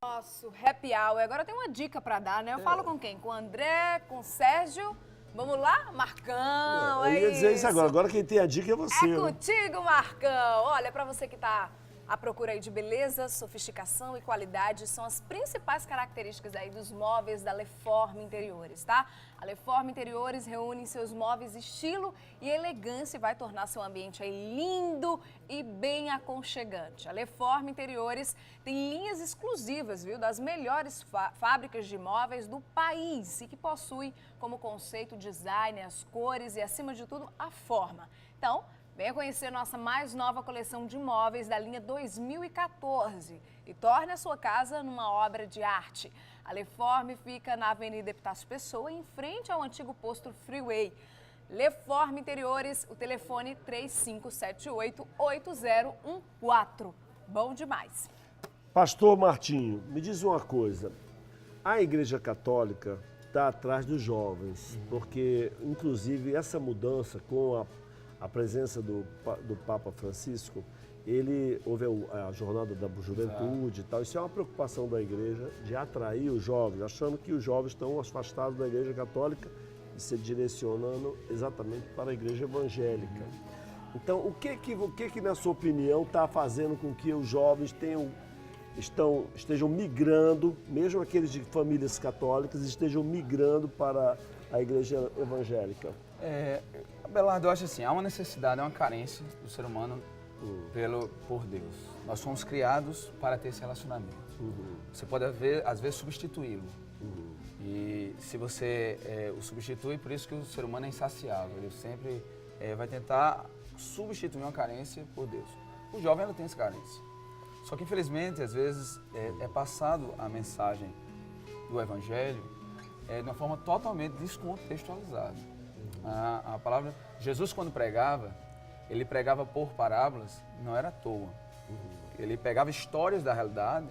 Nosso happy hour. Agora tem uma dica pra dar, né? Eu falo com quem? Com o André, com o Sérgio. Vamos lá? Marcão, Eu ia dizer isso agora. Agora quem tem a dica é você. É contigo, Marcão. Olha, pra você que tá à procura aí de beleza, sofisticação e qualidade, são as principais características aí dos móveis da Leforme Interiores, tá? A Leforme Interiores reúne em seus móveis estilo e elegância e vai tornar seu ambiente aí lindo e bem aconchegante. A Leforme Interiores tem linhas exclusivas, viu, das melhores fábricas de móveis do país e que possui como conceito o design, as cores e, acima de tudo, a forma. Então, venha conhecer nossa mais nova coleção de móveis da linha 2014 e torne a sua casa numa obra de arte. A Leforme fica na Avenida Epitácio Pessoa, em frente ao antigo posto Freeway. Leforme Interiores, o telefone 3578-8014. Bom demais. Pastor Martinho, me diz uma coisa. A Igreja Católica está atrás dos jovens, porque, inclusive, essa mudança com a presença do Papa Francisco, houve a jornada da juventude e tal. Isso é uma preocupação da igreja de atrair os jovens, achando que os jovens estão afastados da Igreja Católica e se direcionando exatamente para a Igreja Evangélica. Então, o que na sua opinião, está fazendo com que os jovens estejam migrando, mesmo aqueles de famílias católicas, estejam migrando para a Igreja Evangélica? Abelardo, eu acho assim, há uma necessidade, há uma carência do ser humano por Deus. Nós fomos criados para ter esse relacionamento. Você pode, às vezes, substituí-lo. E se você o substitui, por isso que o ser humano é insaciável. Ele sempre vai tentar substituir uma carência por Deus. O jovem não tem essa carência. Só que, infelizmente, às vezes, é passado a mensagem do Evangelho de uma forma totalmente descontextualizada. A palavra... Jesus, quando pregava, ele pregava por parábolas, não era à toa. Ele pegava histórias da realidade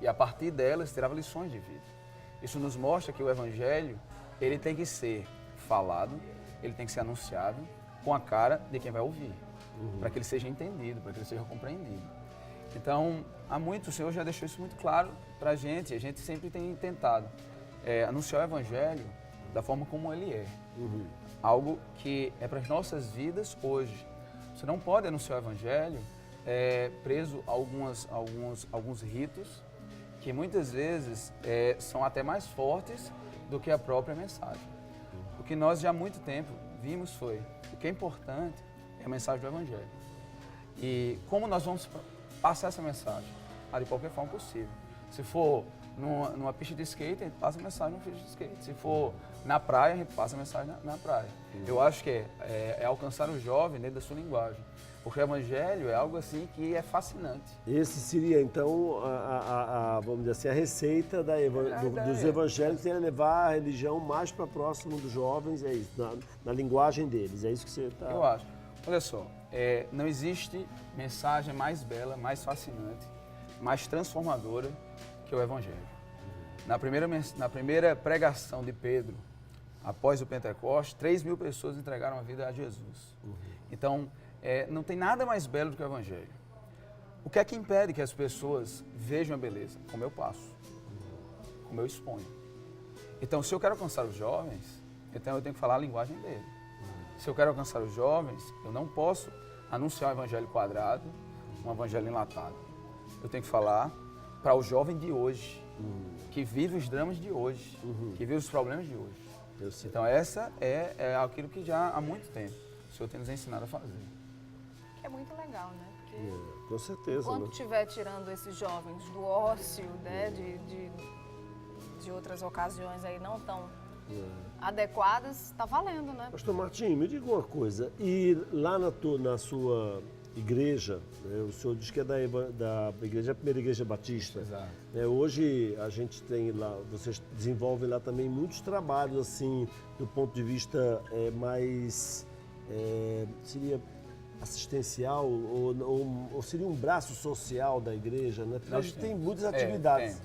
e, a partir delas, tirava lições de vida. Isso nos mostra que o Evangelho, ele tem que ser falado, ele tem que ser anunciado com a cara de quem vai ouvir, para que ele seja entendido, para que ele seja compreendido. Então, há muito, o Senhor já deixou isso muito claro para a gente sempre tem tentado anunciar o Evangelho da forma como ele é. Algo que é para as nossas vidas hoje. Você não pode anunciar o Evangelho preso a alguns ritos que muitas vezes são até mais fortes do que a própria mensagem. O que nós já há muito tempo vimos foi, o que é importante é a mensagem do Evangelho. E como nós vamos passar essa mensagem? De qualquer forma possível. Se for numa pista de skate, a gente passa a mensagem numa pista de skate. Se for na praia, a gente passa a mensagem na praia. Eu acho que é alcançar o jovem dentro da sua linguagem. Porque o Evangelho é algo assim que é fascinante. Esse seria, então, vamos dizer assim, a receita dos evangélicos, é levar a religião mais para próximo dos jovens, é isso, na linguagem deles, é isso que você está... Eu acho. Olha só, não existe mensagem mais bela, mais fascinante, mais transformadora que o Evangelho. Na primeira pregação de Pedro, após o Pentecostes, 3.000 pessoas entregaram a vida a Jesus. Então, não tem nada mais belo do que o Evangelho. O que é que impede que as pessoas vejam a beleza? Como eu passo, como eu exponho. Então, se eu quero alcançar os jovens, então eu tenho que falar a linguagem dele. Se eu quero alcançar os jovens, eu não posso anunciar um evangelho quadrado, um evangelho enlatado. Eu tenho que falar para o jovem de hoje, que vive os dramas de hoje, que vive os problemas de hoje. Então essa é aquilo que já há muito tempo o Senhor tem nos ensinado a fazer. Que é muito legal, né? Porque com certeza. quando estiver tirando esses jovens do ócio, né, de outras ocasiões aí não tão adequadas, está valendo, né? Pastor Martinho, me diga uma coisa, e lá na sua igreja, né, o senhor diz que é da igreja, a primeira igreja batista. Exato. Hoje a gente tem lá, vocês desenvolvem lá também muitos trabalhos assim, do ponto de vista mais, seria assistencial ou seria um braço social da igreja, né? Porque a gente tem muitas atividades.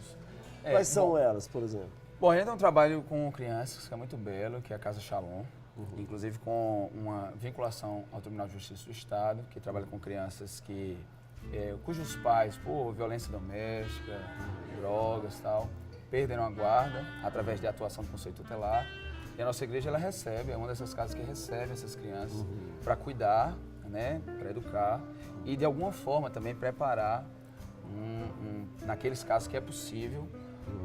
Quais são elas, por exemplo? Bom, a gente tem um trabalho com crianças que é muito belo, que é a Casa Shalom, inclusive com uma vinculação ao Tribunal de Justiça do Estado, que trabalha com crianças que cujos pais, por violência doméstica, drogas e tal, perderam a guarda através de atuação do Conselho Tutelar. E a nossa igreja, ela recebe, é uma dessas casas que recebe essas crianças para cuidar, né, para educar e de alguma forma também preparar, naqueles casos que é possível,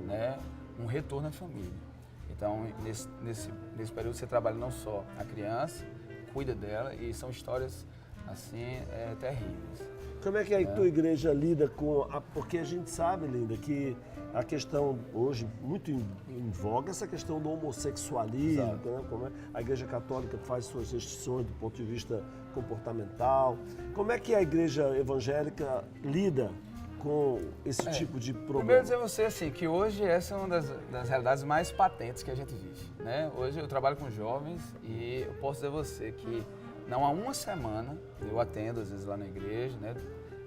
né, um retorno à família. Então, nesse período você trabalha não só a criança, cuida dela e são histórias assim terríveis. Como é que a tua igreja lida com... Porque a gente sabe, Linda, que a questão hoje, muito em voga, essa questão do homossexualismo, né? Como a igreja católica faz suas restrições do ponto de vista comportamental. Como é que a igreja evangélica lida com esse tipo de problema? Primeiro dizer a você assim, que hoje essa é uma das realidades mais patentes que a gente vive, né? Hoje eu trabalho com jovens e eu posso dizer a você que não há uma semana, eu atendo às vezes lá na igreja, né?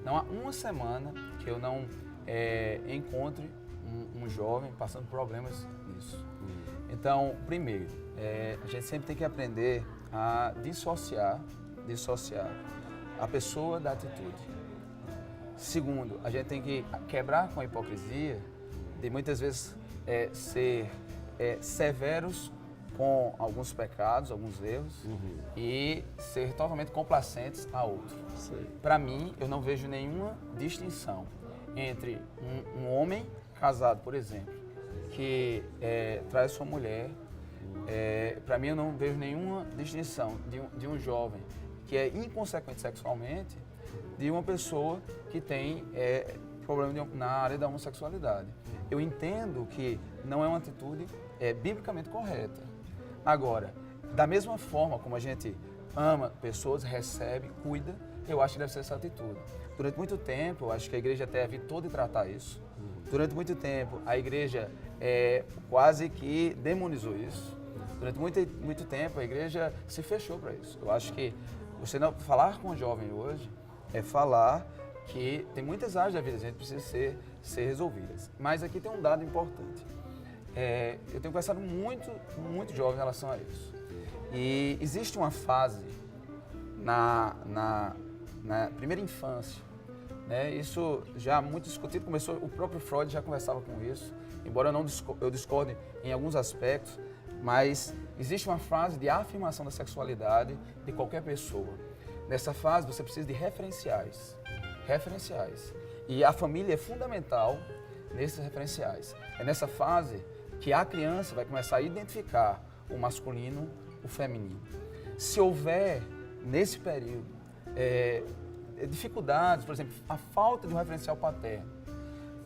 Não há uma semana que eu não encontre um jovem passando problemas nisso. Então, primeiro, a gente sempre tem que aprender a dissociar a pessoa da atitude. Segundo, a gente tem que quebrar com a hipocrisia de muitas vezes ser severos com alguns pecados, alguns erros e ser totalmente complacentes a outro. Para mim, eu não vejo nenhuma distinção entre um homem casado, por exemplo, que traz sua mulher. Para mim, eu não vejo nenhuma distinção de um jovem que é inconsequente sexualmente de uma pessoa que tem problema na área da homossexualidade. Eu entendo que não é uma atitude biblicamente correta. Agora, da mesma forma como a gente ama pessoas, recebe, cuida, eu acho que deve ser essa atitude. Durante muito tempo, eu acho que a igreja até evitou de tratar isso. Durante muito tempo, a igreja quase que demonizou isso. Durante muito tempo, a igreja se fechou para isso. Eu acho que você não falar com o jovem hoje é falar que tem muitas áreas da vida que a gente precisa ser resolvidas. Mas aqui tem um dado importante. Eu tenho conversado muito jovem em relação a isso. E existe uma fase na primeira infância, né? Isso já muito discutido, o próprio Freud já conversava com isso, embora eu discorde em alguns aspectos, mas existe uma fase de afirmação da sexualidade de qualquer pessoa. Nessa fase você precisa de referenciais. E a família é fundamental nesses referenciais. É nessa fase que a criança vai começar a identificar o masculino, o feminino. Se houver, nesse período, dificuldades, por exemplo, a falta de um referencial paterno.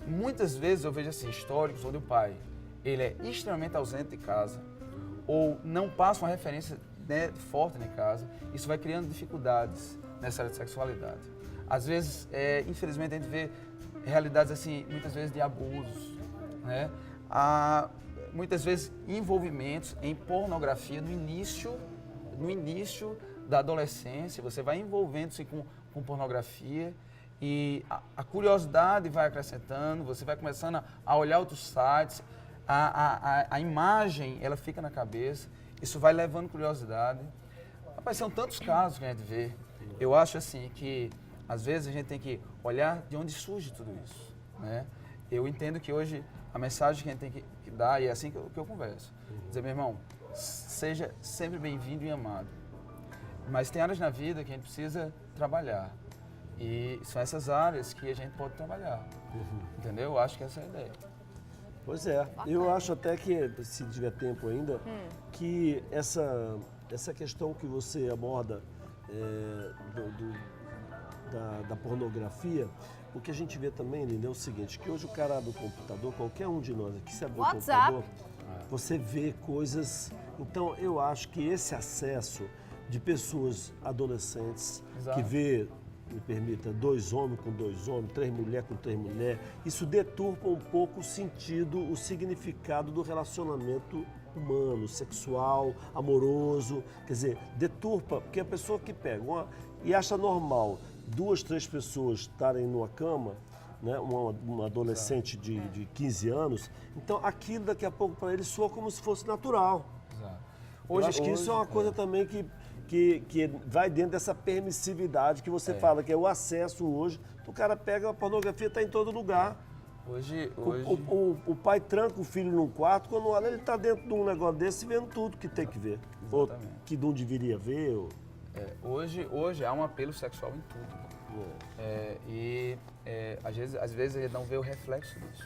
Muitas vezes eu vejo assim, históricos onde o pai ele é extremamente ausente de casa ou não passa uma referência forte em casa. Isso vai criando dificuldades nessa área de sexualidade. Às vezes, infelizmente, a gente vê realidades assim, muitas vezes de abusos, né? Há, muitas vezes, envolvimentos em pornografia no início da adolescência. Você vai envolvendo-se com pornografia e a curiosidade vai acrescentando, você vai começando a olhar outros sites, a imagem ela fica na cabeça, isso vai levando curiosidade. Rapaz, são tantos casos que a gente vê. Eu acho assim que às vezes a gente tem que olhar de onde surge tudo isso, né? Eu entendo que hoje a mensagem que a gente tem que dar, e é assim que eu converso, dizer, meu irmão, seja sempre bem-vindo e amado. Mas tem áreas na vida que a gente precisa trabalhar. E são essas áreas que a gente pode trabalhar. Entendeu? Eu acho que essa é a ideia. Pois é. Eu acho até que, se tiver tempo ainda, que essa questão que você aborda da pornografia, o que a gente vê também, Linda, é o seguinte, que hoje o cara do computador, qualquer um de nós aqui, se abrir o computador, você vê coisas. Então, eu acho que esse acesso de pessoas adolescentes que vê, me permita, 2 homens com 2 homens, 3 mulheres com 3 mulheres, isso deturpa um pouco o sentido, o significado do relacionamento humano, sexual, amoroso. Quer dizer, deturpa, porque a pessoa que pega e acha normal 2, 3 pessoas estarem numa cama, né, uma adolescente de 15 anos, então aquilo daqui a pouco para ele soa como se fosse natural. Exato. Eu acho que isso é uma coisa também que que vai dentro dessa permissividade que você fala, que é o acesso hoje. O cara pega, a pornografia está em todo lugar. Hoje... O pai tranca o filho num quarto, quando olha, ele está dentro de um negócio desse vendo tudo que tem que ver. Ou que não deveria ver. Ou... Hoje há um apelo sexual em tudo. Às vezes ele não vê o reflexo disso.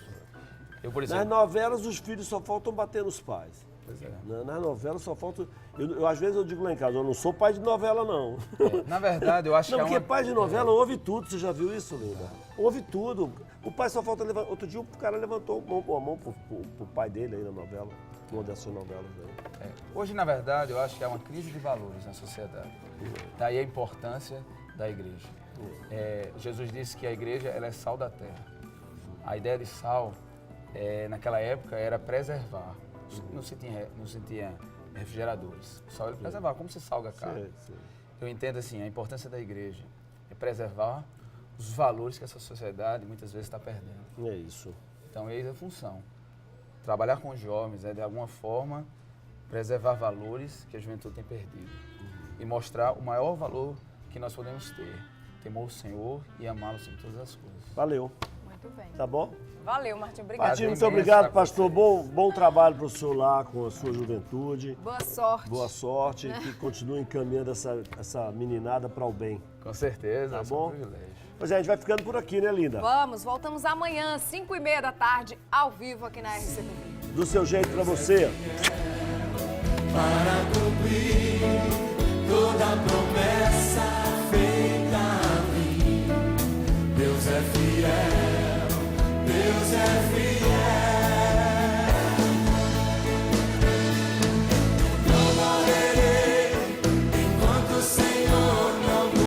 Eu, por exemplo, nas novelas, os filhos só faltam bater nos pais. Pois é. Nas novelas só falta... às vezes eu digo lá em casa, eu não sou pai de novela, não. Na verdade, eu acho que porque pai de novela ouve tudo. Você já viu isso, Linda? Ouve tudo. O pai só falta levantar... Outro dia o cara levantou a mão pro pai dele aí na novela. Uma dessas novelas aí. Hoje, na verdade, eu acho que há uma crise de valores na sociedade. Daí a importância da igreja. Jesus disse que a igreja ela é sal da terra. A ideia de sal, naquela época, era preservar. Não se tinha refrigeradores. Só ele preservar. Como se salga a carne? Sim. Eu entendo assim, a importância da igreja é preservar os valores que essa sociedade muitas vezes está perdendo. É isso. Então, eis a função. Trabalhar com os jovens é, de alguma forma, preservar valores que a juventude tem perdido. E mostrar o maior valor que nós podemos ter. Temor ao Senhor e amá-lo sobre todas as coisas. Valeu. Muito bem. Tá bom? Valeu, Martinho. Obrigado. Martinho, muito obrigado, pastor. Bom trabalho para o senhor lá com a sua juventude. Boa sorte. Boa sorte. Que continue encaminhando essa meninada para o bem. Com certeza. Tá bom? É um privilégio. Pois é, a gente vai ficando por aqui, né, linda? Voltamos amanhã, 5h30 da tarde, ao vivo aqui na RCTV. Do seu jeito para você. Para cumprir toda a promessa.